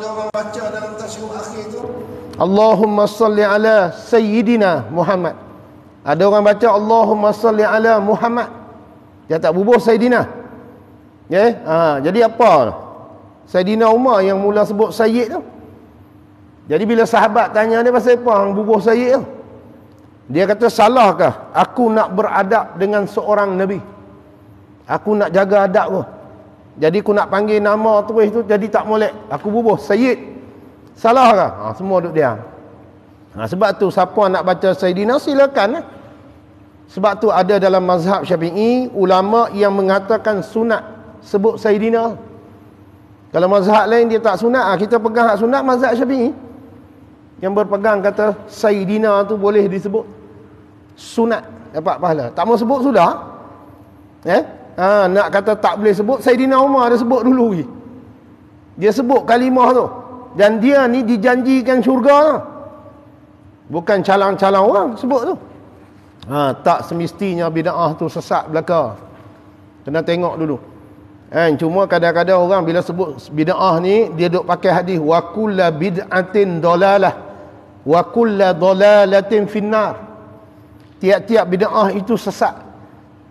orang baca dalam tasyahud akhir tu, Allahumma salli ala Sayyidina Muhammad. Ada orang baca Allahumma salli ala Muhammad, dia tak bubuh Sayyidina. Jadi apa? Sayyidina Umar yang mula sebut Sayyid tu. Jadi bila sahabat tanya dia pasal apa hang bubuh Sayyid tu, dia kata, salahkah aku nak beradab dengan seorang Nabi? Aku nak jaga adab tu, jadi aku nak panggil nama terus tu, jadi tak molek, aku bubuh Sayyid. Salahkah? Semua duduk diam. Sebab tu siapa nak baca Sayyidina silakan. Sebab tu ada dalam mazhab Syafi'i ulama yang mengatakan sunat sebut Sayyidina. Kalau mazhab lain dia tak sunat, kita pegang hak sunat mazhab Syafi'i yang berpegang kata Sayyidina tu boleh disebut sunat, dapat pahala. Tak mau sebut sudah. Nak kata tak boleh sebut, Sayyidina Umar dia sebut dulu lagi. Dia sebut kalimah tu, dan dia ni dijanjikan syurga. Bukan calang-calang orang sebut tu. Tak semestinya bid'ah tu sesat belaka. Kena tengok dulu. Cuma kadang-kadang orang bila sebut bid'ah ni, dia duk pakai hadis wa kullu bid'atin dalalah wa kullu dalalatin finnar. Tiap-tiap bid'ah itu sesat,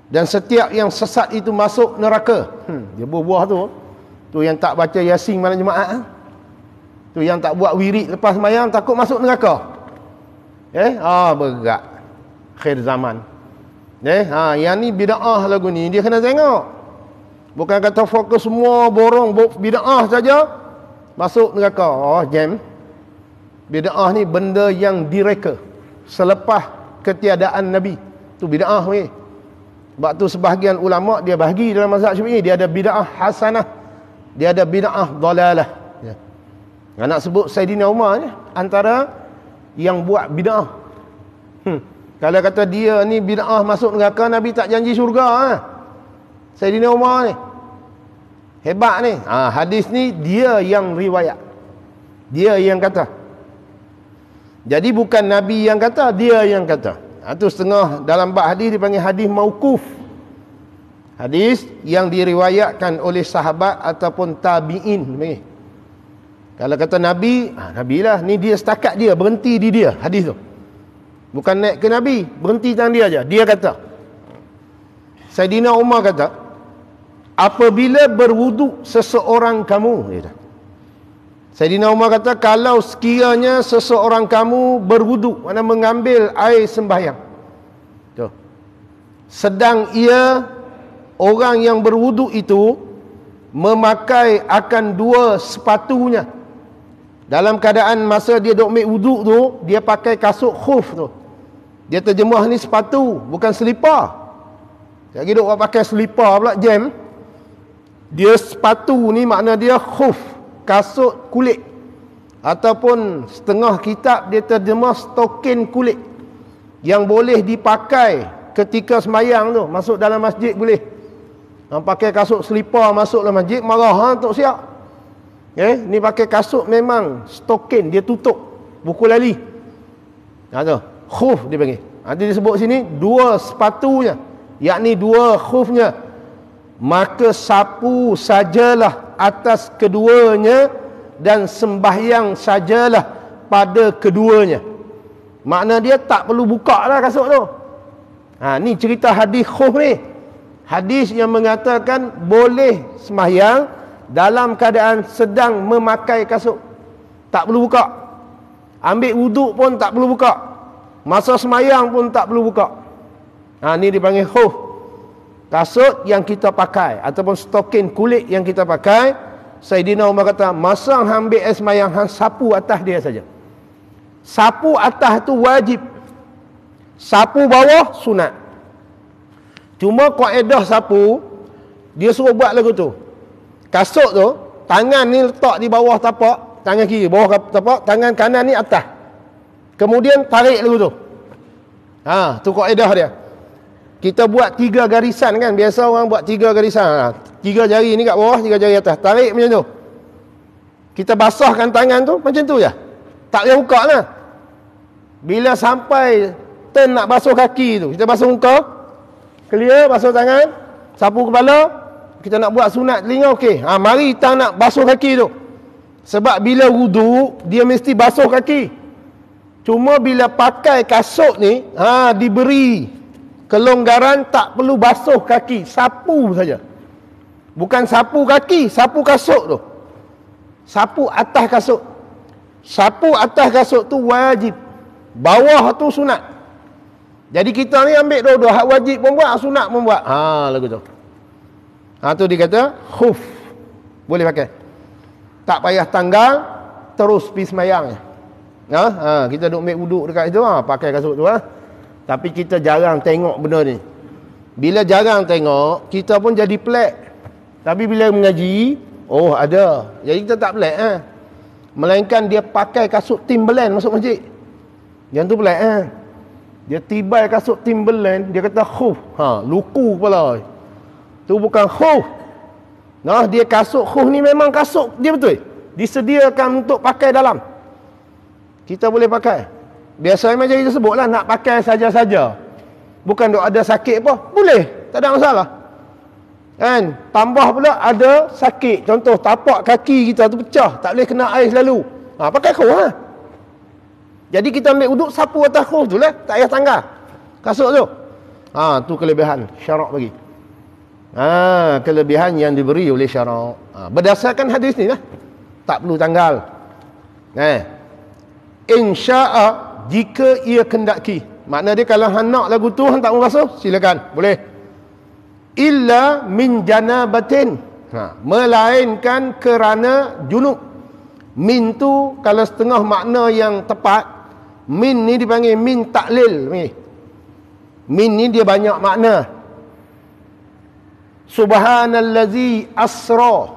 dan setiap yang sesat itu masuk neraka. Dia buah tu yang tak baca Yasin malam Jumaat, tu yang tak buat wirid lepas sembahyang, takut masuk neraka. Berat akhir zaman. Yang ni bid'ah lagu ni, dia kena tengok. Bukan kata fokus semua borong bid'ah saja masuk neraka. Jam. Bid'ah ni benda yang direka selepas ketiadaan Nabi. Tu bid'ah ni. Sebab tu sebahagian ulama dia bahagi dalam mazhab Syafi'i, dia ada bid'ah hasanah, dia ada bid'ah dalalah. Nak sebut Sayyidina Umar ni antara yang buat bid'ah. Kalau kata dia ni bid'ah masuk neraka, Nabi tak janji syurga. Sayyidina Umar ni hebat ni. Hadis ni dia yang riwayat, dia yang kata. Jadi bukan Nabi yang kata, dia yang kata. Itu setengah dalam bab hadis dipanggil hadis mauquf. Hadis yang diriwayatkan oleh sahabat ataupun tabi'in. Kalau kata Nabi, Nabi lah, ni dia setakat dia, berhenti di dia hadis tu. Bukan naik ke Nabi, berhenti tangan dia aja. Dia kata, Sayyidina Umar kata, apabila berwuduk seseorang kamu, Sayyidina Umar kata, kalau sekiranya seseorang kamu berwuduk, mana mengambil air sembahyang, sedang ia, orang yang berwuduk itu memakai akan dua sepatunya, dalam keadaan masa dia duk ambil wuduk tu, dia pakai kasut khuf tu. Dia terjemah ni sepatu, bukan selipar. Lagi duk pakai selipar pula, jam. Dia sepatu ni makna dia khuf, kasut kulit. Ataupun setengah kitab dia terjemah stokin kulit, yang boleh dipakai ketika semayang tu, masuk dalam masjid boleh. Pakai kasut selipar masuk dalam masjid, marah tak siap. Ni pakai kasut memang stokin, dia tutup buku lali. Khuf dia panggil. Dia sebut sini dua sepatunya, yakni dua khufnya. Maka sapu sajalah atas keduanya, dan sembahyang sajalah pada keduanya. Makna dia tak perlu buka lah kasut tu. Ni cerita hadis khuf ni. Hadis yang mengatakan boleh sembahyang dalam keadaan sedang memakai kasut, tak perlu buka. Ambil wuduk pun tak perlu buka. Masa sembahyang pun tak perlu buka. Ni dipanggil khuf. Kasut yang kita pakai ataupun stokin kulit yang kita pakai. Sayyidina Umar kata, masa ambil air sembahyang, hang sapu atas dia saja. Sapu atas tu wajib, sapu bawah sunat. Cuma kaedah sapu, dia suruh buat lagu tu. Kasut tu, tangan ni letak di bawah tapak, tangan kiri bawah tapak, tangan kanan ni atas. Kemudian tarik lagu tu. Tu kaedah dia. Kita buat 3 garisan kan, biasa orang buat 3 garisan. 3 jari ni kat bawah, 3 jari atas, tarik macam tu. Kita basahkan tangan tu macam tu je, tak payah buka lah. Bila sampai turn nak basuh kaki tu, kita basuh muka, clear, basuh tangan, sapu kepala. Kita nak buat sunat telinga, okey. Mari kita nak basuh kaki tu. Sebab bila wuduk, dia mesti basuh kaki. Cuma bila pakai kasut ni, diberi kelonggaran tak perlu basuh kaki, sapu saja. Bukan sapu kaki, sapu kasut tu. Sapu atas kasut. Sapu atas kasut tu wajib. Bawah tu sunat. Jadi kita ni ambil dua-dua, hak wajib pun buat, hak sunat pun buat. Lagu tu. Tu dia kata khuf. Boleh pakai. Tak payah tanggal, terus pergi semayang. Kita duduk ambil wuduk dekat itu, pakai kasut tu. Tapi kita jarang tengok benda ni. Bila jarang tengok, kita pun jadi pelik. Tapi bila mengaji, ada. Jadi kita tak pelik. Melainkan dia pakai kasut Timberland masuk masjid. Yang tu pelik. Dia tibai kasut Timberland, dia kata khuf. Luku kepala. Tu bukan khuf. Dia kasut khuf ni memang kasut dia betul. Disediakan untuk pakai dalam. Kita boleh pakai. Biasanya macam kita sebutlah, nak pakai saja-saja. Bukan duk ada sakit apa, boleh, tak ada masalah. Kan? Tambah pula ada sakit. Contoh tapak kaki kita tu pecah, tak boleh kena air selalu. Pakai khuf Jadi kita ambil wuduk, sapu atas khuf tu lah, tak payah tanggal kasut tu. Tu kelebihan syarak bagi. Kelebihan yang diberi oleh syarak. Berdasarkan hadis ni lah, tak perlu tanggal. Insya'a, jika ia kendaki. Makna dia kalau hang nak lagu tu hang tak mau basuh, silakan, boleh. Illa min janabatin, melainkan kerana junub. Min tu kalau setengah makna yang tepat, min ni dipanggil min taklil. Min ni dia banyak makna. Subhanallazi asra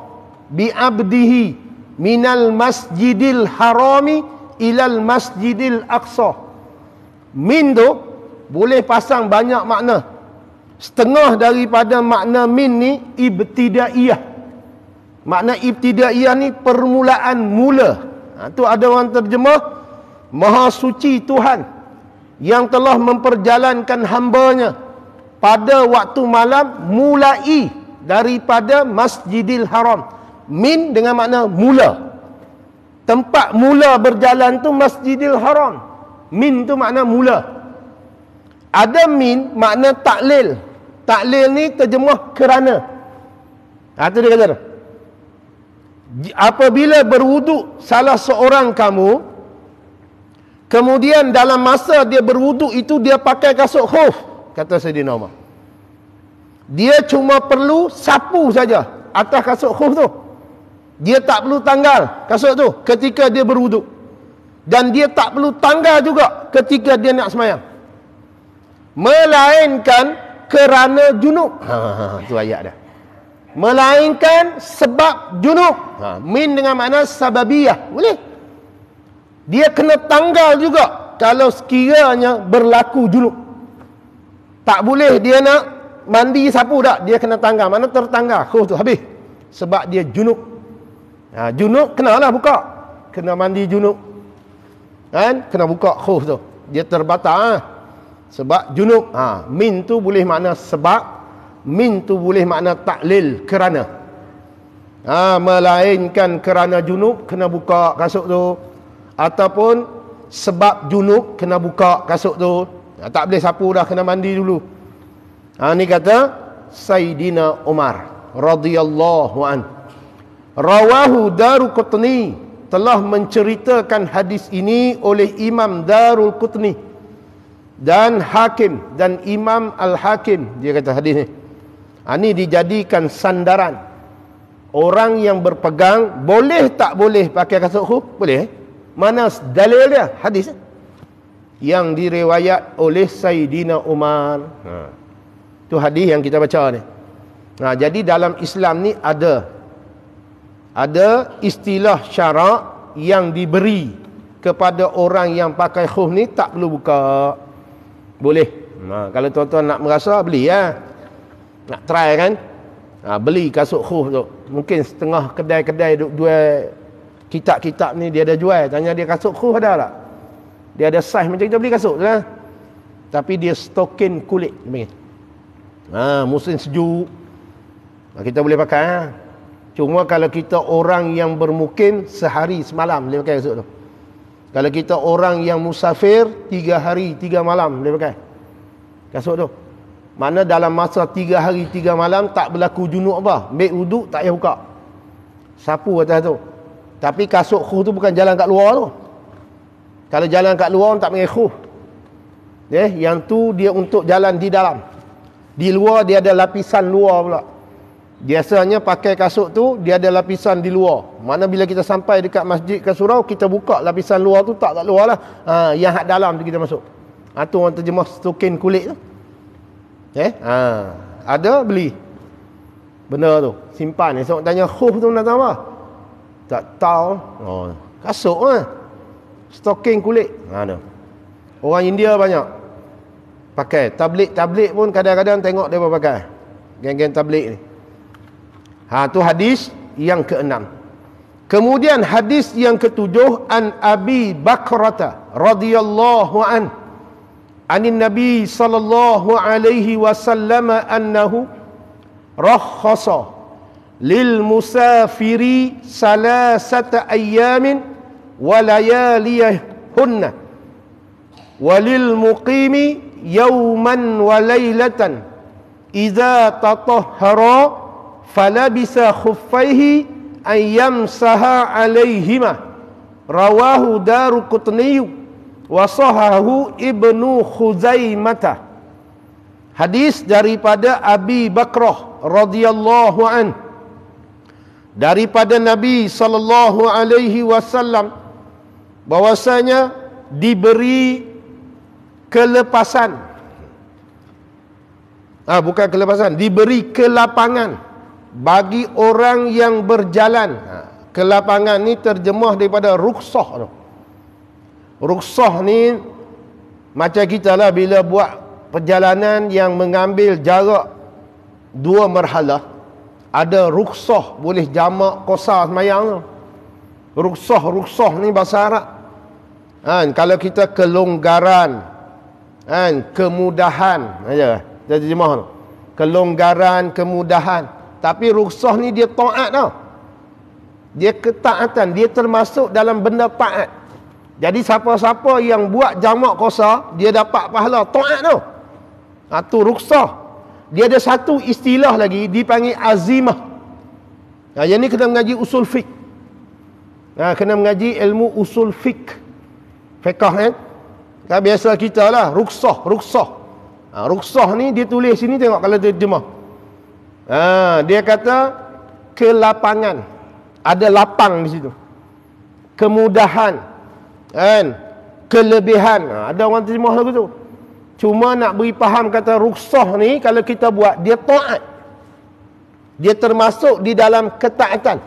bi abdihi minal masjidil harami ilal masjidil aqsa. Min tu boleh pasang banyak makna. Setengah daripada makna min ni ibtidaiyah. Makna ibtidaiyah ni permulaan mula. Tu ada orang terjemah Maha Suci Tuhan yang telah memperjalankan hambanya pada waktu malam mulai daripada Masjidil Haram. Min dengan makna mula. Tempat mula berjalan tu Masjidil Haram. Min tu makna mula. Ada min makna taklil. Taklil ni terjemah kerana. Tu dia kata. Apabila berwuduk salah seorang kamu, kemudian dalam masa dia berwuduk itu dia pakai kasut khuf, kata Sayyidina Umar, dia cuma perlu sapu saja atas kasut khuf tu. Dia tak perlu tanggal kasut tu ketika dia berwuduk. Dan dia tak perlu tanggal juga ketika dia nak semayang. Melainkan kerana junub. Tu ayat dah. Melainkan sebab junub. Min dengan makna sababiyah. Boleh. Dia kena tanggal juga kalau sekiranya berlaku junub. Tak boleh dia nak mandi sapu tak. Dia kena tanggal. Mana tertanggal khuf tu habis. Sebab dia junub. Junub kenalah buka. Kena mandi junub. Kan? Kena buka khuf tu. Dia terbatal. Sebab junub. Min tu boleh makna sebab. Min tu boleh makna taklil, kerana. Melainkan kerana junub kena buka kasut tu. Ataupun sebab junub kena buka kasut tu. Tak boleh sapu dah, kena mandi dulu. Ni kata Sayyidina Umar radhiyallahu an. Rawahu Daruqutni, telah menceritakan hadis ini oleh Imam Daruqutni dan Hakim dan Imam Al-Hakim. Dia kata hadis ni, ini dijadikan sandaran orang yang berpegang boleh tak boleh pakai kasut khuf. Boleh. Mana dalil dia? Hadis yang diriwayat oleh Sayyidina Umar. Tu hadis yang kita baca ni. Jadi dalam Islam ni ada istilah syarak yang diberi kepada orang yang pakai khuf ni, tak perlu buka. Boleh. Kalau tuan-tuan nak merasa, beli ya. Nak try kan? Beli kasut khuf tu. Mungkin setengah kedai-kedai duk jual kitab-kitab ni dia ada jual. Tanya dia kasut khuf ada tak? Dia ada saiz macam kita beli kasut tu lah. Tapi dia stokin kulit. Musim sejuk. Kita boleh pakai. Cuma kalau kita orang yang bermukim, sehari semalam boleh pakai kasut tu. Kalau kita orang yang musafir, 3 hari 3 malam boleh pakai kasut tu. Mana dalam masa 3 hari 3 malam tak berlaku junub apa, ambil wuduk tak payah buka, sapu atas tu. Tapi kasut khuf tu bukan jalan kat luar tu. Kalau jalan kat luar tak panggil khuf. Yang tu dia untuk jalan di dalam. Di luar dia ada lapisan luar pula. Biasanya pakai kasut tu dia ada lapisan di luar. Mana bila kita sampai dekat masjid ke surau, kita buka lapisan luar tu, tak luar lah. Yang hak dalam tu kita masuk. Tu orang terjemah stokin kulit tu. Ada beli. Benda tu simpan. Esok tanya khuf tu nak tahu apa? Tak tahu. Kasut lah. Stokin kulit. Ada. Orang India banyak pakai. Tablik pun kadang-kadang tengok dia pakai. Geng-geng tablik ni. Tu hadis yang ke-6. Kemudian hadis yang ke-7, an Abi Bakrata radhiyallahu anin Nabi sallallahu alaihi wasallam annahu rakhasa lil musafiri salasata ayyamin wa layaliyahunna walil muqimi yawman wa laylatan idza tatahhara falabisa khuffaihi ayyamsaha alaihima, rawahu Daruqutni wa sahahu Ibnu Khuzaimah. Hadis daripada Abi Bakrah radhiyallahu an, daripada Nabi sallallahu alaihi wasallam, bahwasanya diberi kelepasan, bukan kelepasan, diberi kelapangan bagi orang yang berjalan. Kelapangan ni terjemah daripada rukhsah tu. Rukhsah ni macam kita lah bila buat perjalanan yang mengambil jarak 2 marhalah, ada rukhsah boleh jamak qasar semayang tu. Rukhsah ni bahasa Arab. Kalau kita kelonggaran, kemudahan aja terjemah tu. Kelonggaran, kemudahan. Tapi rukhsah ni dia taat tau. Dia ketaatan, dia termasuk dalam benda taat. Jadi siapa-siapa yang buat jamak qasar, dia dapat pahala taat tau. Tu rukhsah. Dia ada satu istilah lagi dipanggil azimah. Yang ni kena mengaji usul fiqh. Kena mengaji ilmu usul fiqh. Fiqh kan biasa kita lah rukhsah. Rukhsah ni dia tulis sini, tengok kalau terjemah. Dia kata kelapangan, ada lapang di situ, kemudahan, kelebihan. Ada orang terjemah lagu tu. Cuma nak beri faham kata rukhsah ni kalau kita buat, dia taat, dia termasuk di dalam ketaatan.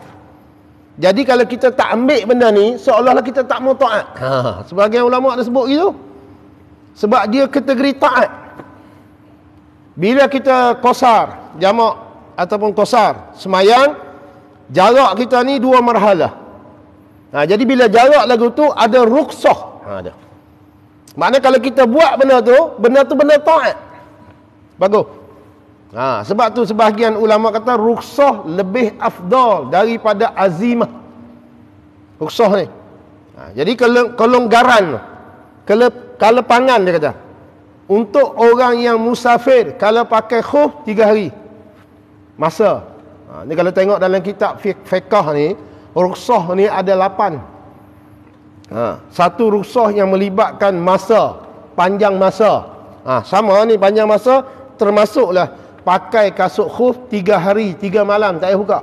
Jadi kalau kita tak ambil benda ni, seolah-olah kita tak mau taat. Sebagian ulama ada sebut gitu, sebab dia kategori taat. Bila kita qasar jamak ataupun qasar semayang, jarak kita ni 2 marhalah. Jadi bila jarak lagu tu ada rukhsah. Ada. Maknanya kalau kita buat benda tu benda taat. Bagus. Sebab tu sebahagian ulama kata rukhsah lebih afdal daripada azimah. Rukhsah ni. Jadi kelonggaran, kelepangan dia kata. Untuk orang yang musafir, kalau pakai khuf 3 hari masa. Ni kalau tengok dalam kitab fiqh ni, rukhsah ni ada 8. Satu rukhsah yang melibatkan masa, panjang masa. Sama ni panjang masa, termasuklah pakai kasut khuf 3 hari 3 malam tak payah buka.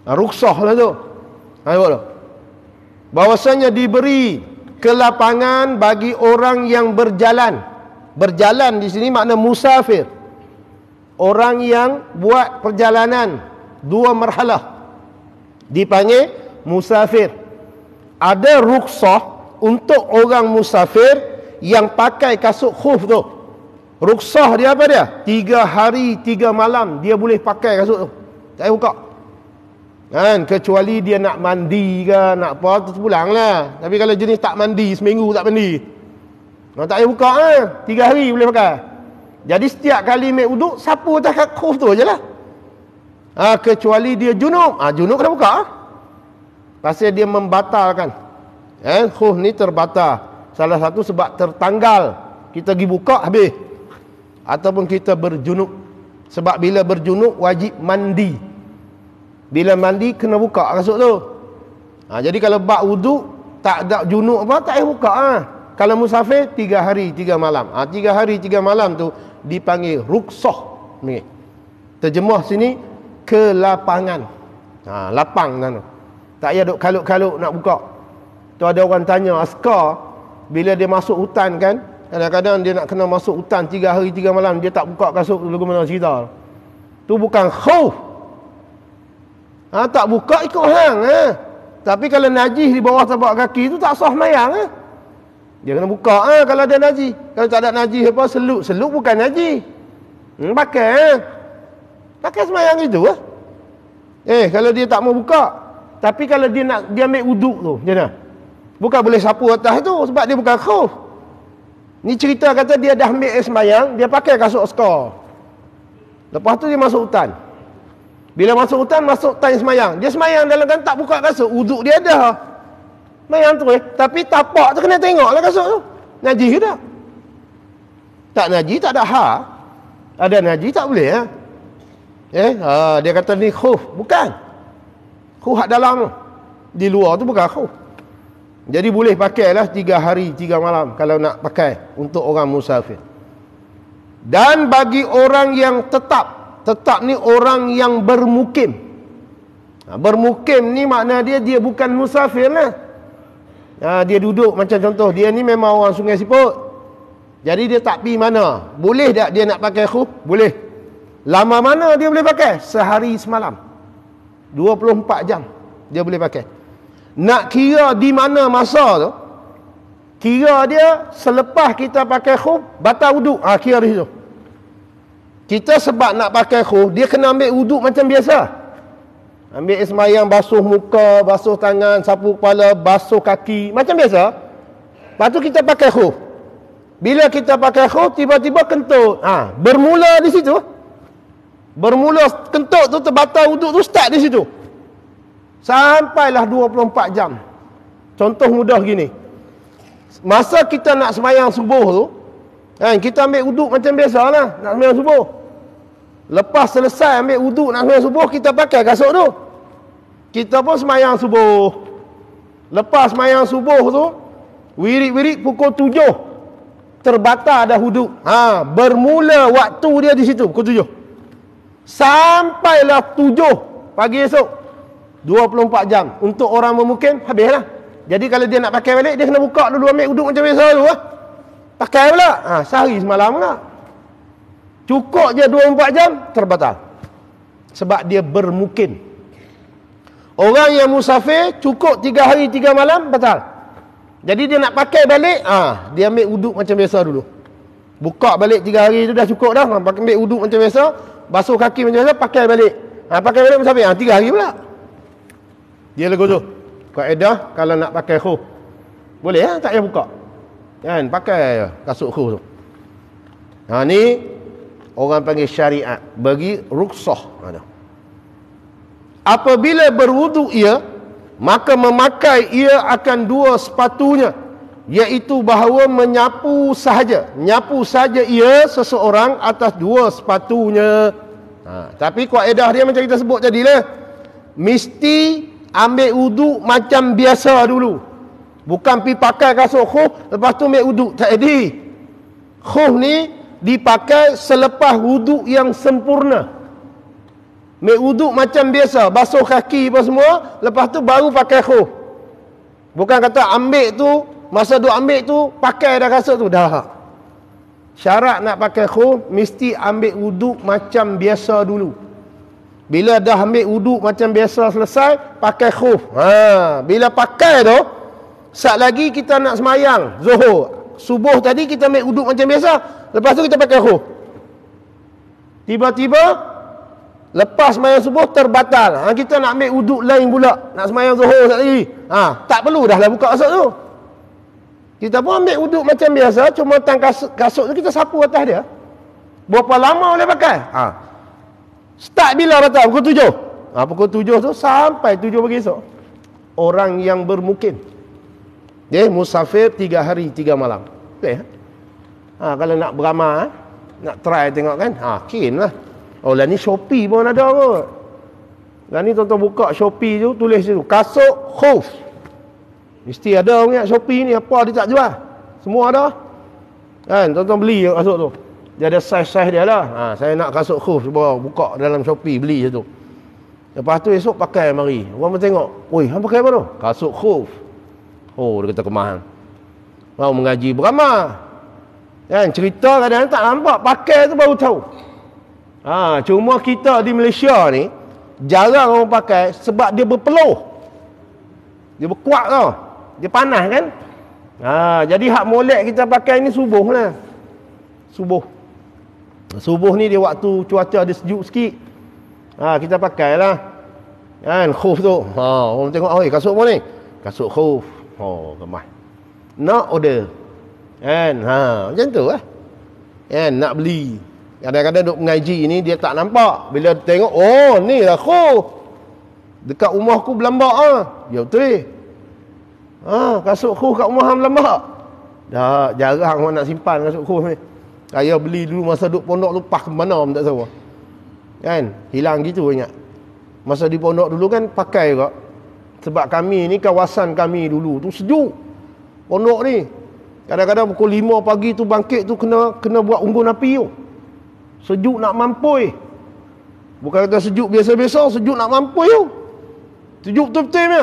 Rukhsah lah tu. Tengok tu. Bahwasanya diberi kelapangan bagi orang yang berjalan. Berjalan di sini makna musafir. Orang yang buat perjalanan 2 marhalah dipanggil musafir. Ada rukhsah untuk orang musafir yang pakai kasut khuf tu. Rukhsah dia apa dia? 3 hari 3 malam dia boleh pakai kasut tu, tak payah buka. Kecuali dia nak mandi ke, nak apa, terus pulang lah. Tapi kalau jenis tak mandi, seminggu tak mandi, tak payah buka 3 hari boleh pakai. Jadi setiap kali ambil wuduk, sapu atas khuf tu je lah. Kecuali dia junub. Junub kena buka. Pasal dia membatalkan. Khuf ni terbatal. Salah satu sebab tertanggal. Kita pergi buka habis. Ataupun kita berjunub. Sebab bila berjunub wajib mandi. Bila mandi kena buka kasut tu. Jadi kalau bak wuduk tak ada junub apa, tak payah buka. Kalau musafir 3 hari 3 malam. 3 hari 3 malam tu dipanggil ruksah. Terjemah sini kelapangan. Lapang sana. Tak payah duk kaluk-kaluk nak buka. Tu ada orang tanya askar bila dia masuk hutan kan, kadang-kadang dia nak kena masuk hutan 3 hari 3 malam dia tak buka kasut tu, lagu mana cerita. Tu bukan khauf. Tak buka ikut hang. Tapi kalau najis di bawah tapak kaki tu tak sah mayang. Dia kena buka kalau ada najis. Kalau tak ada najis apa, seluk bukan najis. Pakai semayang itu. Kalau dia tak mau buka. Tapi kalau dia ambil wuduk tu, macam mana? Bukan boleh sapu atas tu sebab dia bukan khauf. Ni cerita kata dia dah ambil semayang, dia pakai kasut skor. Lepas tu dia masuk hutan. Bila masuk hutan, masuk time semayang. Dia semayang dalam kan tak buka kasut, wuduk dia ada. Semayang tu tapi tapak tu kena tengoklah kasut tu. Najis ke tak? Tak najis, tak ada Ada najis tak boleh. Dia kata ni khuf. Bukan. Khuf hak dalam tu. Di luar tu bukan khuf. Jadi boleh pakailah 3 hari 3 malam kalau nak pakai untuk orang musafir. Dan bagi orang yang tetap ni orang yang bermukim. Bermukim ni makna dia bukan musafir lah. Dia duduk macam contoh, dia ni memang orang Sungai Siput. Jadi dia tak pergi mana. Boleh tak dia nak pakai khuf? Boleh. Lama mana dia boleh pakai? Sehari semalam. 24 jam dia boleh pakai. Nak kira di mana masa tu, kira dia selepas kita pakai khuf batal wuduk. Kira di situ. Kita sebab nak pakai khuf, dia kena ambil wuduk macam biasa. Ambil semayang, basuh muka, basuh tangan, sapu kepala, basuh kaki macam biasa. Lepas tu kita pakai khuf. Bila kita pakai khuf, tiba-tiba kentut. Bermula di situ. Bermula kentut tu terbatal wuduk tu start di situ. Sampailah 24 jam. Contoh mudah gini. Masa kita nak semayang subuh tu, kita ambil wuduk macam biasalah nak semayang subuh. Lepas selesai ambil wuduk nak semayang subuh, kita pakai kasut tu. Kita pun semayang subuh. Lepas semayang subuh tu, wirid-wirid pukul 7. Terbatal dah wuduk. Bermula waktu dia di situ pukul 7. Sampailah 7 pagi esok. 24 jam. Untuk orang memukim, habislah. Jadi kalau dia nak pakai balik, dia kena buka dulu, ambil wuduk macam biasa dulu. Pakai pula. Sehari semalam pula. Cukup je 24 jam, terbatal. Sebab dia bermukim. Orang yang musafir, cukup 3 hari 3 malam, batal. Jadi dia nak pakai balik, dia ambil wuduk macam biasa dulu. Buka balik 3 hari tu dah cukup dah. Ambil wuduk macam biasa, basuh kaki macam biasa, pakai balik. Pakai balik musafir, 3 hari pula. Dia lagu tu. Kaedah kalau nak pakai khuf. Boleh tak payah buka. Kan pakai kasut khuf tu. Ni orang panggil syariat, bagi ruksah. Apabila berwuduk ia, maka memakai ia akan 2 sepatunya, iaitu bahawa menyapu sahaja. Nyapu sahaja ia seseorang atas 2 sepatunya. Tapi kaedah dia macam kita sebut tadilah. Mesti ambil wuduk macam biasa dulu. Bukan pergi pakai kasut khuf, lepas tu ambil wuduk. Tak jadi. Khuf ni dipakai selepas wuduk yang sempurna. Ambil wuduk macam biasa, basuh kaki apa semua, lepas tu baru pakai khuf. Bukan kata ambil tu, masa duk ambil tu, pakai dah kasut tu. Dah. Syarat nak pakai khuf, mesti ambil wuduk macam biasa dulu. Bila dah ambil wuduk macam biasa selesai, pakai khuf. Bila pakai tu, sat lagi kita nak semayang Zuhur. Subuh tadi kita ambil wuduk macam biasa, lepas tu kita pakai khuf. Tiba-tiba lepas semayang subuh terbatal. Kita nak ambil wuduk lain pula, nak semayang Zuhur sat lagi. Tak perlu dah buka kasut tu. Kita pun ambil wuduk macam biasa, cuma tang kasut tu kita sapu atas dia. Berapa lama boleh pakai? Start bila batal? Pukul 7. Pukul 7 tu sampai 7 pagi esok. Orang yang bermukim. Musafir 3 hari 3 malam. Okey. Kalau nak beramal, nak try tengok kan. Keen lah. Lah ni Shopee pun ada kot. Lah ni tuan-tuan buka Shopee tu, tulis situ kasut khuf. Mesti ada orang ingat Shopee ni apa dia tak jual. Semua ada. Kan tuan-tuan beli kasut tu. Dia ada saiz-saiz dia lah. Saya nak kasut khuf, cuba buka dalam Shopee beli situ. Lepas tu esok pakai mari. Orang pun tengok, "Oi, hang pakai apa tu?" "Kasut khuf." Oh, dia kata kemahan. Mau mengaji beramal. Kan cerita kadang-kadang tak nampak, pakai tu baru tahu. Cuma kita di Malaysia ni jarang orang pakai sebab dia berpeluh. Dia berkuat tau. Dia panas kan? Jadi hak molek kita pakai ni subuh lah. Subuh ni dia waktu cuaca dia sejuk sikit. Kita pakailah. Kan khuf tu. Orang tengok, "Oi, kasut apa ni?" "Kasut khuf." Kemah. Nak order. Kan? Macam tu lah. Kan nak beli. Kadang-kadang duk mengaji ni dia tak nampak. Bila tengok, oh ni lah khuf. Dekat rumah aku berlambak Ya betul. Kasut khuf kat rumah berlambak. Dah jarang orang nak simpan kasut khuf ni. Saya beli dulu masa duk pondok lupa ke mana pun tak tahu. Kan? Hilang gitu ingat. Masa di pondok dulu kan pakai juga. Sebab kami ni kawasan kami dulu tu sejuk. Pondok ni. Kadang-kadang pukul 5 pagi tu bangkit tu kena buat unggun api tu. Sejuk nak mampui. Bukan kata sejuk biasa-biasa, sejuk nak mampui tu. Sejuk betul-betul ni.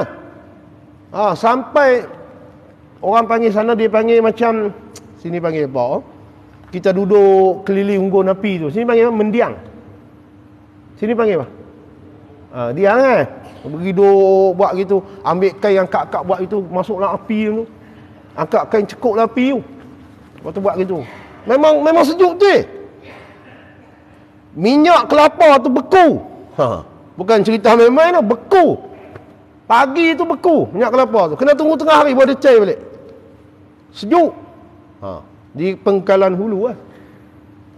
Sampai orang panggil sana, dia panggil macam, sini panggil apa? Kita duduk keliling unggun api tu. Sini panggil apa? Mendiang. Sini panggil apa? Diang kan? Pergi duduk buat gitu. Ambil kain yang kak-kak buat itu, masuk dalam api tu. Angkat kain cekuk dalam api tu. Lepas tu buat gitu. Memang sejuk tu. Minyak kelapa tu beku. Bukan cerita main-main tu, beku. Pagi tu beku minyak kelapa tu. Kena tunggu tengah hari baru dia cair balik. Sejuk. Di Pengkalan Hulu lah.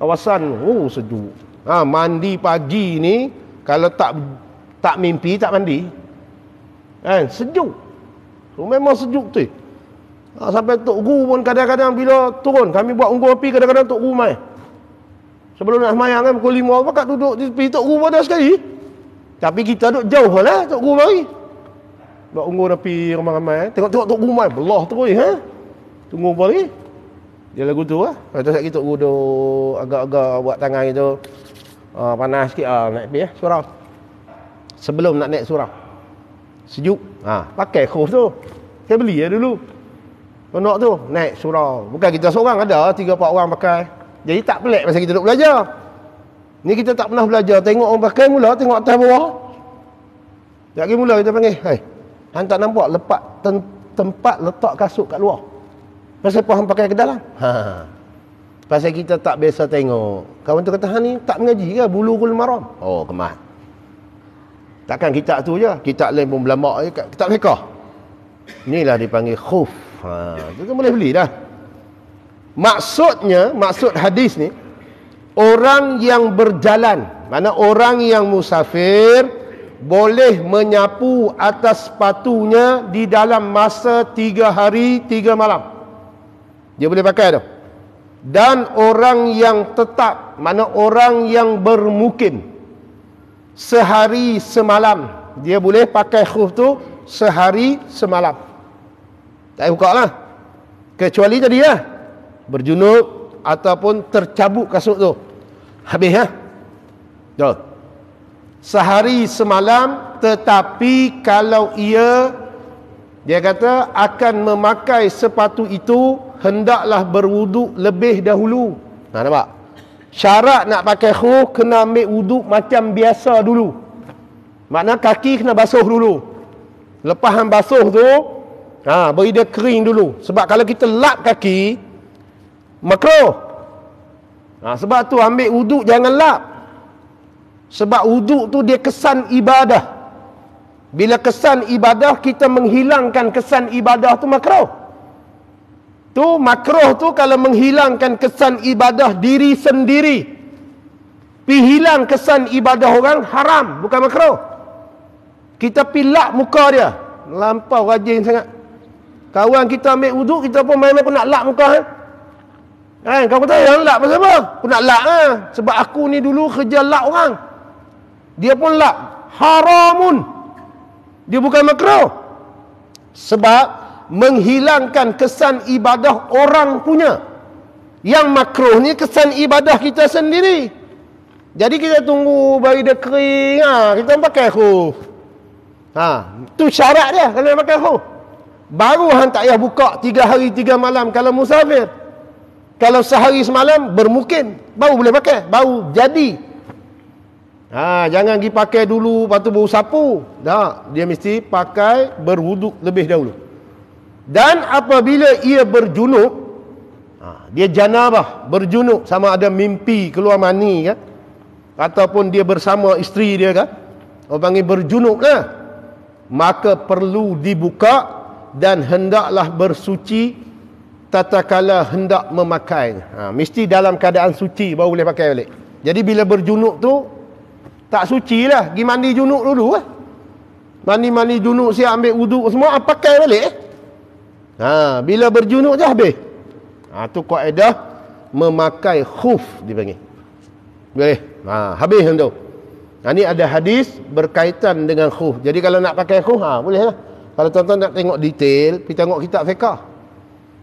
Kawasan sejuk. Mandi pagi ni kalau tak mimpi tak mandi. Kan sejuk. So, memang sejuk tu. Sampai Tok Guru pun kadang-kadang bila turun, kami buat unggun api, kadang-kadang Tok Guru mai. Sebelum nak semayang kan pukul 5 pakat duduk di tepi Tok Guru pada sekali. Tapi kita duduk jauh lah Tok Guru mari. Buat unggun api ramai-ramai. Tengok-tengok Tok Guru mai, belah terus Tunggu apa lagi? Dia lagu tu lah. Lepas tu sekali Tok Guru duduk agak-agak buat tangan gitu. Panas sikit naik api surau. Sebelum nak naik surau. Sejuk. Pakai khuf tu. Saya beli dulu. Pondok tu naik surau. Bukan kita seorang, ada 3-4 orang pakai. Jadi tak pelik pasal kita duduk belajar. Ni kita tak pernah belajar. Tengok orang pakai mula, tengok atas bawah. Sekejap lagi mula kita panggil, "Hai, hang tak nampak tempat letak kasut kat luar? Pasal apa hang pakai ke dalam?" Pasal kita tak biasa tengok. Kawan tu kata, "Hang ni tak mengaji ke Bulughul Maram?" Kemah. Takkan kitab tu je. Kitab lain pun berlambak kitab fiqh. Inilah dipanggil khuf. Itu boleh beli dah. Maksud hadis ni, orang yang berjalan, mana orang yang musafir boleh menyapu atas sepatunya di dalam masa 3 hari 3 malam. Dia boleh pakai tu. Dan orang yang tetap, mana orang yang bermukim sehari semalam, dia boleh pakai khuf tu sehari semalam. Tak buka lah. Kecuali tadi lah, berjunub ataupun tercabut kasut tu. Habis Jom. Sehari semalam, tetapi kalau dia kata akan memakai sepatu itu, hendaklah berwuduk lebih dahulu. Nampak? Syarat nak pakai khuf, kena ambil wuduk macam biasa dulu. Maknanya kaki kena basuh dulu. Lepas basuh tu, beri dia kering dulu. Sebab kalau kita lap kaki, makruh. Sebab tu ambil wuduk jangan lap. Sebab wuduk tu dia kesan ibadah. Bila kesan ibadah, kita menghilangkan kesan ibadah tu makruh. Tu makruh tu kalau menghilangkan kesan ibadah diri sendiri. pi hilang kesan ibadah orang haram, bukan makruh. Kita pilak muka dia, lampau rajin sangat. Kawan kita ambil wuduk, kita pun main-main pun nak lap muka kan? Kau kata yang lap pasal apa? Aku nak lap sebab aku ni dulu kerja lap orang. Dia pun lap. Haramun. Dia bukan makruh. Sebab menghilangkan kesan ibadah orang punya. Yang makruh ni kesan ibadah kita sendiri. Jadi kita tunggu bagi dia kering, kita pakai khuf. Tu syarat dia kalau nak pakai khuf. Baru hang tak payah buka 3 hari 3 malam kalau musafir. Kalau sehari semalam bermukim, baru boleh pakai, baru jadi. Jangan pergi pakai dulu lepas tu baru sapu. Tak, dia mesti pakai berwuduk lebih dahulu. Dan apabila ia berjunub, dia janabah, berjunub, sama ada mimpi keluar mani kan, ataupun dia bersama isteri dia kan, orang panggil berjunub lah, maka perlu dibuka dan hendaklah bersuci tatkala hendak memakai. Mesti dalam keadaan suci baru boleh pakai balik. Jadi bila berjunub tu tak suci lah, pergi mandi junub dulu lah. Mandi junub siap ambil wuduk semua, pakai balik bila berjunub je habis. Tu kaedah memakai khuf dipanggil. Boleh. Habis tu. Ni ada hadis berkaitan dengan khuf. Jadi kalau nak pakai khuf, boleh lah. Kalau tuan-tuan nak tengok detail, pergi tengok kitab fiqh.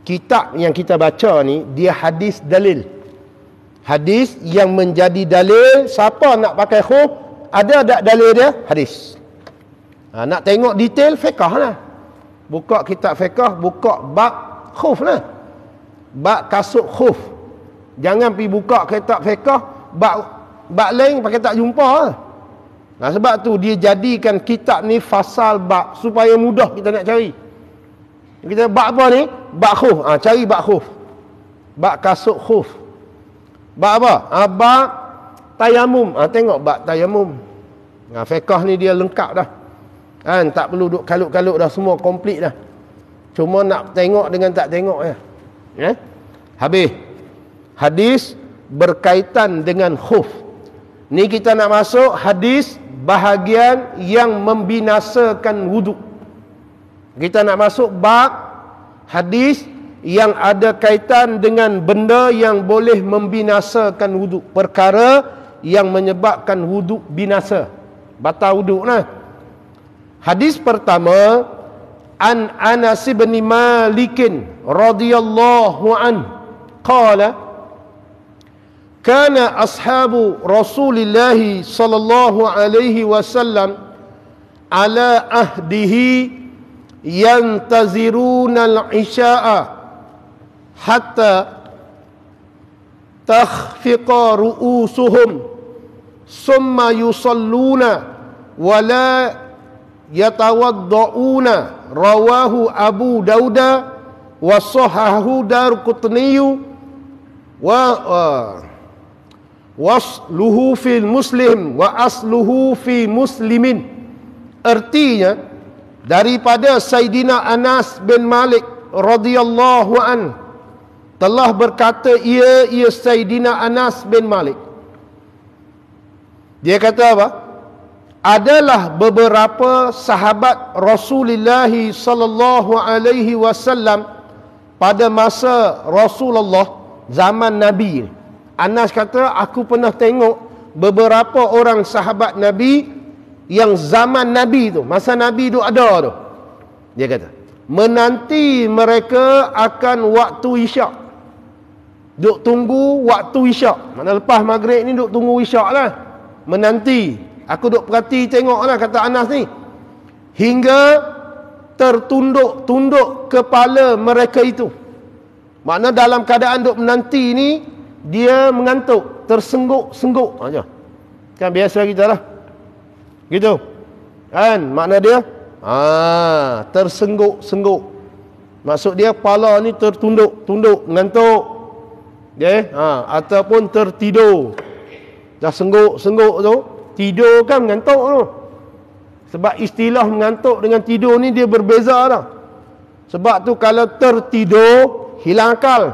Kitab yang kita baca ni, dia hadis dalil. Hadis yang menjadi dalil, siapa nak pakai khuf, ada tak dalil dia? Hadis. Nak tengok detail, fiqh lah. Buka kitab fiqh, buka bab khuf lah. Bab kasut khuf. Jangan pergi buka kitab fiqh, bab lain pakai tak jumpa lah. Sebab tu dia jadikan kitab ni fasal bab supaya mudah kita nak cari. Kita bab apa ni? Bab khuf. Cari bab khuf. Bab kasut khuf. Bab apa? Bab tayamum. Tengok bab tayamum. Fiqh ni dia lengkap dah. Tak perlu duk kalut-kalut dah, semua komplit dah. Cuma nak tengok dengan tak tengok je. Habis. Hadis berkaitan dengan khuf. Ni kita nak masuk hadis bahagian yang membinasakan wuduk. Kita nak masuk bab hadis yang ada kaitan dengan benda yang boleh membinasakan wuduk, perkara yang menyebabkan wuduk binasa, batal wuduk lah. Hadis pertama, an Anas bin Malik radhiyallahu an qala kana ashabu Rasulillah sallallahu alaihi wasallam ala ahdihi yantaziruna al-isya'a hatta takhfiqa ru'usuhum summa yusalluna wa la yatawadda'una, rawahu Abu Dauda wa sahahu Darqutni wa wasluhu fil Muslim wa asluhu fi Muslimin. Artinya daripada Sayyidina Anas bin Malik radhiyallahu an, telah berkata ia Sayyidina Anas bin Malik. Dia kata apa? Adalah beberapa sahabat Rasulullah sallallahu alaihi wasallam pada masa Rasulullah, zaman Nabi. Anas kata, aku pernah tengok beberapa orang sahabat Nabi yang zaman Nabi tu, masa Nabi tu ada tu. Dia kata, menanti mereka akan waktu isyak. Duk tunggu waktu isyak. Mana lepas maghrib ni duk tunggu isyak lah. Menanti. Aku duk perhati tengok lah, kata Anas ni. Hingga tertunduk kepala mereka itu. Makna dalam keadaan duk menanti ni, dia mengantuk, tersengguk-sengguk aja. Kan biasa kita lah. Gitu. Kan makna dia tersengguk-sengguk. Maksud dia kepala ni tertunduk, mengantuk. Ataupun tertidur. Dah sengguk-sengguk tu, tidur kan mengantuk tu. Sebab istilah mengantuk dengan tidur ni dia berbeza dah. Sebab tu kalau tertidur hilang akal.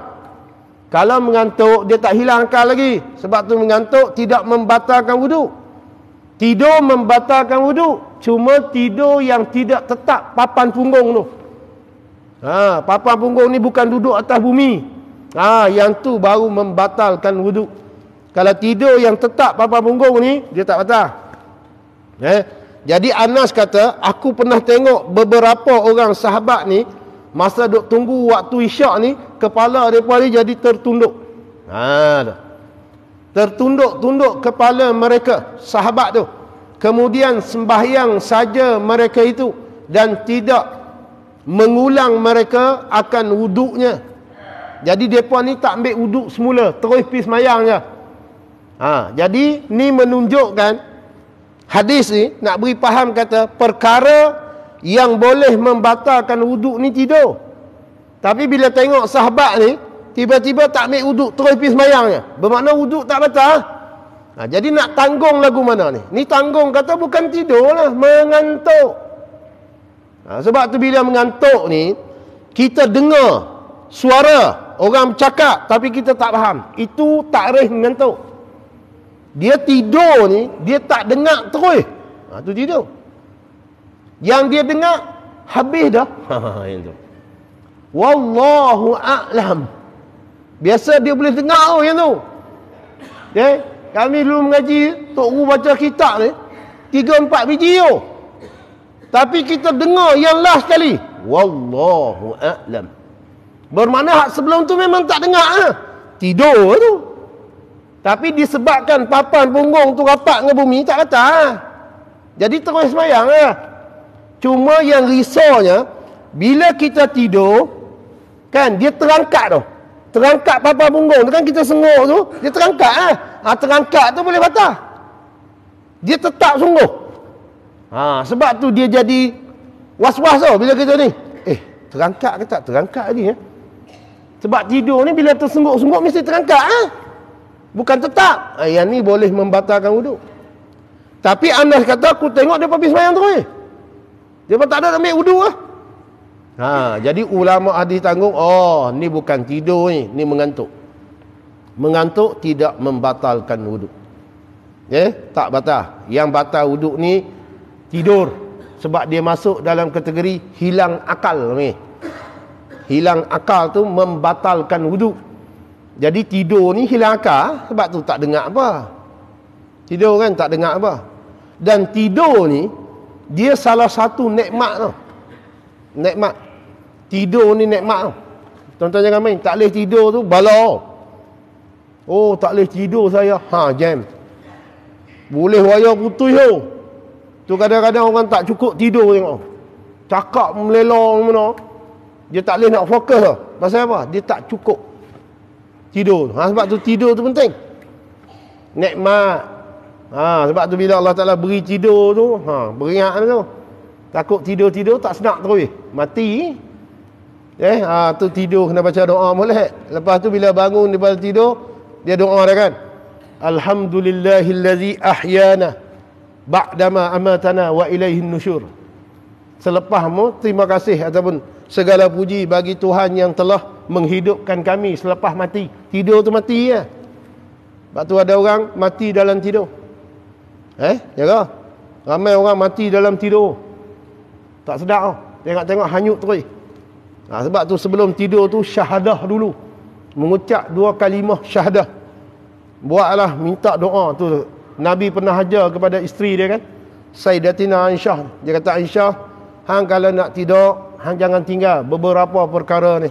Kalau mengantuk, dia tak hilang akal lagi. Sebab tu mengantuk tidak membatalkan wuduk. Tidur membatalkan wuduk. Cuma tidur yang tidak tetap papan punggung tu. Papan punggung ni bukan duduk atas bumi. Yang tu baru membatalkan wuduk. Kalau tidur yang tetap papan punggung ni, dia tak batal. Jadi Anas kata, aku pernah tengok beberapa orang sahabat ni, masa duk tunggu waktu isyak ni, kepala mereka ni jadi tertunduk. Tertunduk-tunduk kepala mereka, sahabat tu. Kemudian sembahyang saja mereka itu, dan tidak mengulang mereka akan wuduknya. Jadi mereka ni tak ambil wuduk semula, terus pergi sembahyang je. Jadi ni menunjukkan, hadis ni nak beri faham kata, perkara yang boleh membatalkan wuduk ni tidur. Tapi bila tengok sahabat ni tiba-tiba tak ambil wuduk, terus pergi sembahyang je, bermakna wuduk tak batal. Jadi nak tanggung lagu mana ni? Ni tanggung kata bukan tidur lah, mengantuk. Sebab tu bila mengantuk ni, kita dengar suara orang bercakap tapi kita tak faham, itu takrif mengantuk. Dia tidur ni, dia tak dengar terus, tu tidur. Yang dia dengar habis dah. Yang tu. Wallahu a'lam. Biasa dia boleh dengar yang tu. Kami dulu mengaji, Tok Guru baca kitab ni 3-4 biji tu. Tapi kita dengar yang last sekali, wallahu a'lam. Bermakna hak sebelum tu memang tak dengar tidur tu. Tapi disebabkan papan punggung tu rapat dengan bumi, tak kata. Jadi terus sembahyang lah. Cuma yang risaunya, bila kita tidur, kan dia terangkat tu. Terangkat papan punggung tu kan, kita sengok tu, dia terangkat terangkat tu boleh batal. Dia tetap sungguh. Sebab tu dia jadi was-was tau bila kita ni. Terangkat ke tak terangkat ni Sebab tidur ni bila tersengguk-sengguk mesti terangkat bukan tetap. Yang ni boleh membatalkan wuduk. Tapi Anas kata, aku tengok dia pergi sembahyang terus. Dia pun tak ada ambil wuduk lah. Jadi ulama hadis tanggung, ni bukan tidur ni mengantuk. Mengantuk tidak membatalkan wuduk. Tak batal. Yang batal wuduk ni tidur. Sebab dia masuk dalam kategori hilang akal ni. Hilang akal tu membatalkan wuduk. Jadi tidur ni hilang akal, sebab tu tak dengar apa. Tidur kan tak dengar apa. Dan tidur ni dia salah satu nikmat tau. Nikmat. Tidur ni nikmat tau. Tuan-tuan jangan main, tak boleh tidur tu bala. Tak boleh tidur saya. Jam. Boleh wayar putus tu. Tu kadang-kadang orang tak cukup tidur tengok. Cakap melelong mana. Dia tak boleh nak fokus tau. Pasal apa? Dia tak cukup tidur. Sebab tu tidur tu penting. Nikmat. Sebab tu bila Allah Ta'ala beri tidur tu, beringat tu. Takut tidur-tidur tak sedap terus. Mati. Tu tidur kena baca doa boleh. Lepas tu bila bangun daripada tidur, dia doa dia kan. Alhamdulillahillazi ahyana ba'dama amatana wa ilaihin nusyur. Selepasmu terima kasih ataupun segala puji bagi Tuhan yang telah menghidupkan kami selepas mati. Tidur tu mati ya. Sebab tu ada orang mati dalam tidur. Jaga. Ramai orang mati dalam tidur. Tak sedap tau. Tengok-tengok hanyut terus. Sebab tu sebelum tidur tu syahadah dulu. Mengucap 2 kalimah syahadah. Buatlah minta doa tu. Nabi pernah ajar kepada isteri dia kan. Sayyidatina Aisyah. Dia kata, Aisyah, hang kalau nak tidur, hang jangan tinggal beberapa perkara ni.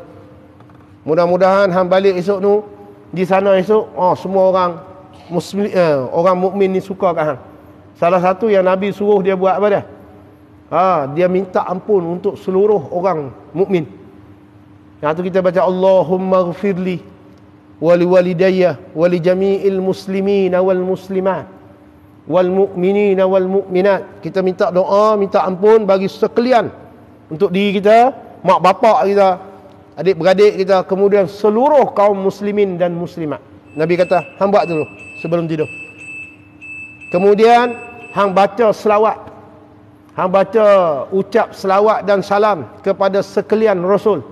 Mudah-mudahan hang balik esok tu, di sana esok, semua orang muslim, orang mukmin ni suka kat hang. Salah satu yang Nabi suruh dia buat apa dia? Dia minta ampun untuk seluruh orang mukmin. Yang tu kita baca Allahumma ghfirli wali walidayya wali jami'il muslimina wal muslimat wal mu'minina wal mu'minat. Kita minta doa, minta ampun bagi sekalian, untuk diri kita, mak bapak kita, adik-beradik kita, kemudian seluruh kaum muslimin dan muslimat. Nabi kata, hang buat dulu sebelum tidur. Kemudian hang baca selawat. Hang baca ucap selawat dan salam kepada sekalian Rasul.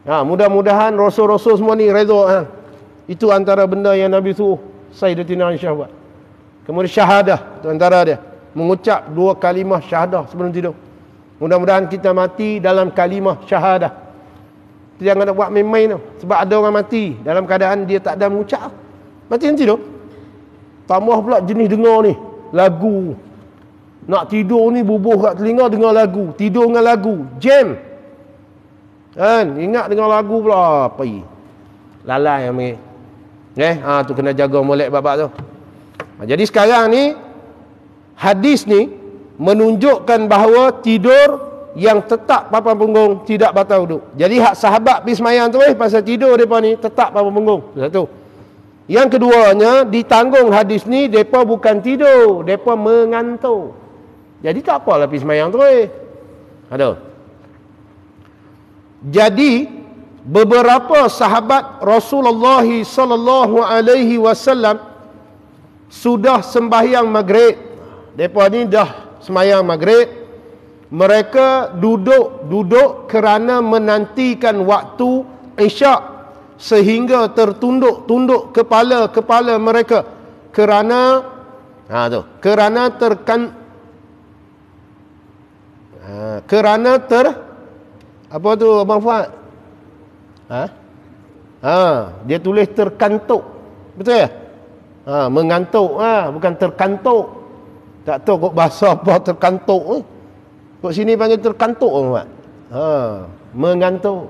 Mudah-mudahan rasul-rasul semua ni redha. Itu antara benda yang Nabi suruh Sayyidatina Aisyah buat. Kemudian syahadah, itu antara dia. Mengucap 2 kalimah syahadah sebelum tidur. Mudah-mudahan kita mati dalam kalimah syahadah. Jangan nak buat main-main tu. Sebab ada orang mati dalam keadaan dia tak ada mengucap. Mati nanti tu. Tambah pula jenis dengar ni, lagu. Nak tidur ni bubuh kat telinga dengar lagu. Tidur dengan lagu, jam. Kan? Ingat dengar lagu pula. Pergi. Lalai yang pergi. Tu kena jaga molek babak tu. Jadi sekarang ni, hadis ni menunjukkan bahawa tidur yang tetap papan punggung tidak batal wuduk. Jadi hak sahabat pergi semayang tu pasal tidur mereka ni tetap papan punggung. Satu. Yang keduanya, ditanggung hadis ni mereka bukan tidur, mereka mengantuk. Jadi tak apalah pergi semayang tu Ada. Jadi beberapa sahabat Rasulullah sallallahu alaihi wasallam sudah sembahyang maghrib. Mereka ni dah sembahyang maghrib. Mereka duduk kerana menantikan waktu isyak sehingga tertunduk kepala mereka kerana apa tu Abang Fuad? Dia tulis terkantuk. Betul ya? Mengantuk bukan terkantuk. Tak tahu kok bahasa apa terkantuk Kok sini panggil terkantuk Pak. Mengantuk.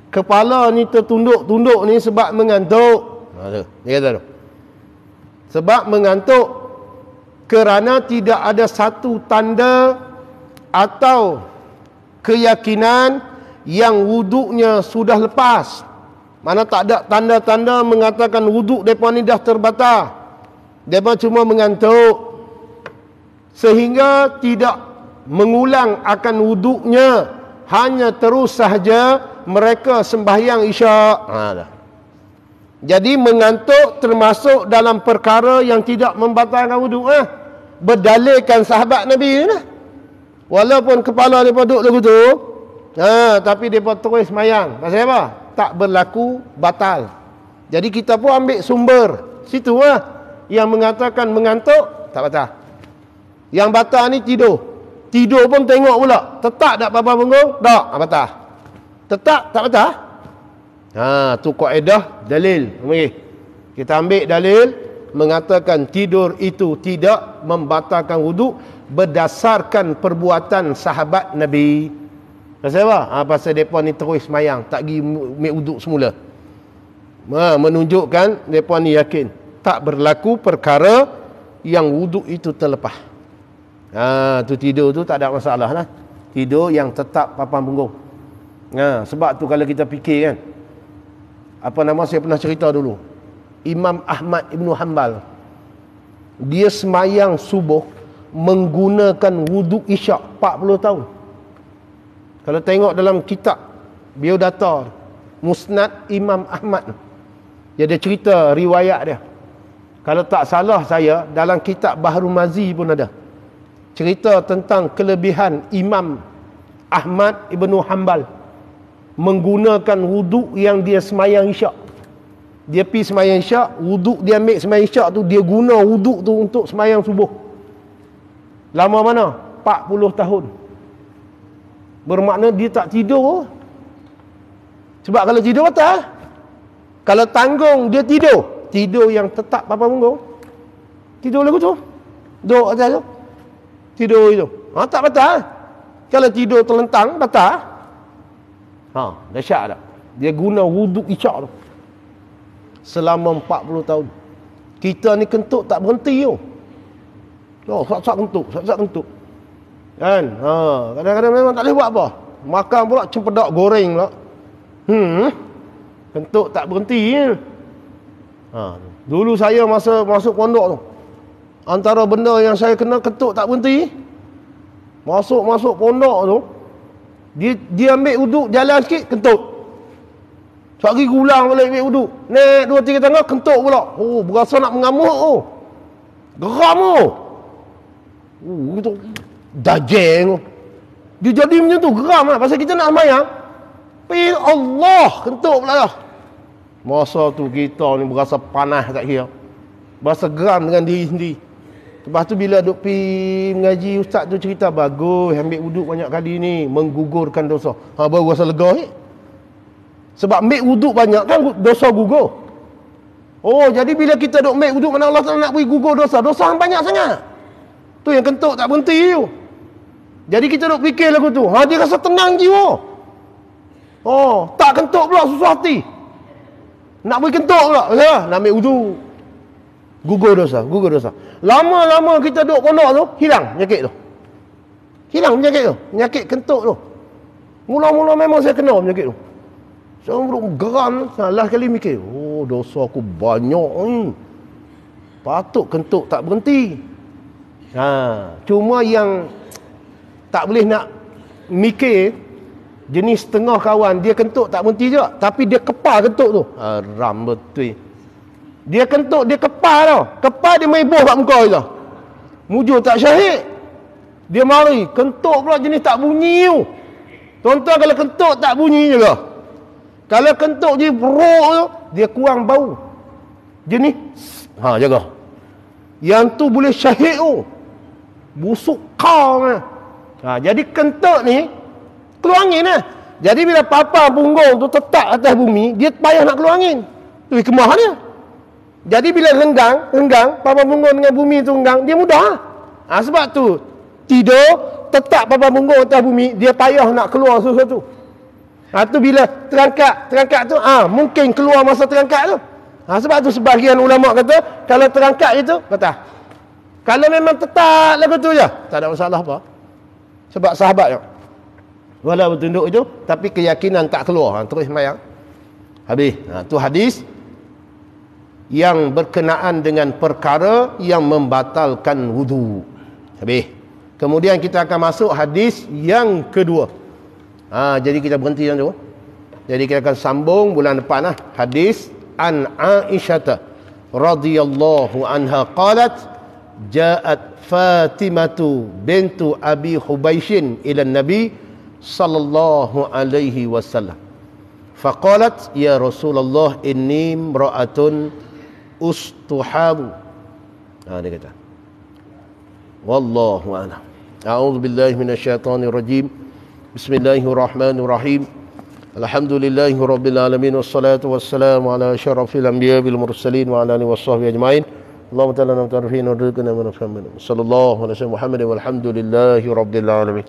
Kepala ni tertunduk ni sebab mengantuk. Dia kata tu. Sebab mengantuk kerana tidak ada satu tanda atau keyakinan yang wuduknya sudah lepas. Mana tak ada tanda-tanda mengatakan wuduk mereka ni dah terbatal. Mereka cuma mengantuk. Sehingga tidak mengulang akan wuduknya, hanya terus sahaja mereka sembahyang isyak. Jadi mengantuk termasuk dalam perkara yang tidak membatalkan wuduk. Berdalilkan sahabat Nabi ni. Walaupun kepala mereka duduk lagu tu, tapi mereka terus sembahyang. Pasal apa? Tak berlaku batal. Jadi kita pun ambil sumber situ yang mengatakan mengantuk tak batal. Yang batal ni tidur. Tidur pun tengok pula. Tetap tak papan punggung? Tak, batal. Tetap tak batal? Tu kaedah dalil. Kita ambil dalil mengatakan tidur itu tidak membatalkan wuduk berdasarkan perbuatan sahabat Nabi. Pasal apa? Pasal mereka ni terus semayang, tak pergi ambil wuduk semula. Menunjukkan mereka ni yakin tak berlaku perkara yang wuduk itu terlepas. Tu tidur tu tak ada masalah lah. Tidur yang tetap papan punggung. Sebab tu kalau kita fikir kan, apa nama saya pernah cerita dulu, Imam Ahmad Ibn Hanbal, dia semayang subuh menggunakan wuduk isyak 40 tahun. Kalau tengok dalam kitab biodata Musnad Imam Ahmad, dia ada cerita riwayat dia. Kalau tak salah saya, dalam kitab Bahrul Mazi pun ada cerita tentang kelebihan Imam Ahmad Ibn Hanbal menggunakan wuduk yang dia semayang isyak. Dia pergi semayang isyak, wuduk dia ambil semayang isyak tu, dia guna wuduk tu untuk semayang subuh. Lama mana? 40 tahun. Bermakna dia tak tidur. Sebab kalau tidur batal. Kalau tanggung dia tidur, tidur yang tetap papan punggung, tidur lagu tu, duduk atas tu, tidur itu, tak batal. Kalau tidur terlentang batal. Dahsyat tak? Dia guna wuduk isyak tu selama 40 tahun. Kita ni kentut tak berhenti tu. Sak-sak kentut. Kan? Kadang-kadang memang tak boleh buat apa. Makan pula cempedak goreng pula. Kentut tak berhenti. Dulu saya masa masuk pondok tu, antara benda yang saya kena kentut tak berhenti. Masuk pondok tu, dia ambil wuduk, jalan sikit kentut. Sekali ulang balik ambil wuduk, naik 2-3 tangga kentut pula. Berasa nak mengamuk. Geram itu dajeng. Dia jadi macam tu, geram lah. Pasal kita nak semayang, Pi Allah kentut pula dah. Masa tu kita ni berasa panas tak kira. Berasa geram dengan diri sendiri. Lepas tu bila duk pi mengaji, ustaz tu cerita bagus, ambil wuduk banyak kali ni menggugurkan dosa. Baru rasa lega ni. Sebab ambil wuduk banyak kan dosa gugur. Oh, jadi bila kita duk ambil wuduk mana Allah Taala nak beri gugur dosa, dosa banyak sangat. Tu yang kentut tak berhenti tu. Jadi kita duk fikir lagu tu. Dia rasa tenang jiwa. Oh, tak kentut pula susah hati. Nak beri kentut pula. Ya, nak ambil wuduk. Gugur dosa. Lama-lama kita duduk pondok tu, hilang penyakit tu. Hilang penyakit tu. Penyakit kentut tu. Mula-mula memang saya kena penyakit tu. Saya duduk geram. Salah kali mikir, oh dosa aku banyak ni. Patut kentut tak berhenti. Cuma yang tak boleh nak mikir, jenis setengah kawan, dia kentut tak berhenti juga. Tapi dia kepar kentut tu. Haram betul. Dia kentut, dia kepar tau. Kepar dia main boh kat muka je. Mujur tak syahid. Dia mari. Kentut pula jenis tak bunyi tu. Tuan-tuan kalau kentut tak bunyi juga. Kalau kentut je beruk tu, dia kurang bau. Jenis, jaga. Yang tu boleh syahid tu. Busuk kau ni. Jadi kentut ni, keluar angin lah. Jadi bila papa punggung tu tetap atas bumi, dia payah nak keluar angin. Tu kemah dia. Jadi bila renggang, papa punggung dengan bumi tu renggang, dia mudah. Sebab tu tidur tetap papa punggung atas bumi, dia payah nak keluar sesuatu. Tu bila terangkat tu, mungkin keluar masa terangkat tu. Sebab tu sebahagian ulama kata, kalau terangkat itu, kata, kalau memang tetap lagu tu je, tak ada masalah apa. Sebab sahabat je. Walau bertunduk itu, tapi keyakinan tak keluar. Terus sembahyang. Habis. Tu hadis yang berkenaan dengan perkara yang membatalkan wudu. Habis. Kemudian kita akan masuk hadis yang kedua. Jadi kita berhenti yang tu. Jadi kita akan sambung bulan depan lah. Hadis an Aisyah radhiyallahu anha qalat ja'at Fatimatu bintu Abi Hubaishin ila Nabi sallallahu alaihi wasallam. Faqalat ya Rasulullah inni imra'atun ustuhabu. Dia kata. Wallahu a'lam. A'udzu billahi minasyaitonir rajim. Bismillahirrahmanirrahim. Alhamdulillahi rabbil alamin wassalatu wassalamu ala asyrafil anbiya'i wal mursalin wa ala alihi washabbihi ajmain. Allahumma ta'ala wa ta'ala fi nurikana wa nafhamna. Sallallahu alaihi wasallam Muhammad walhamdulillahi rabbil alamin.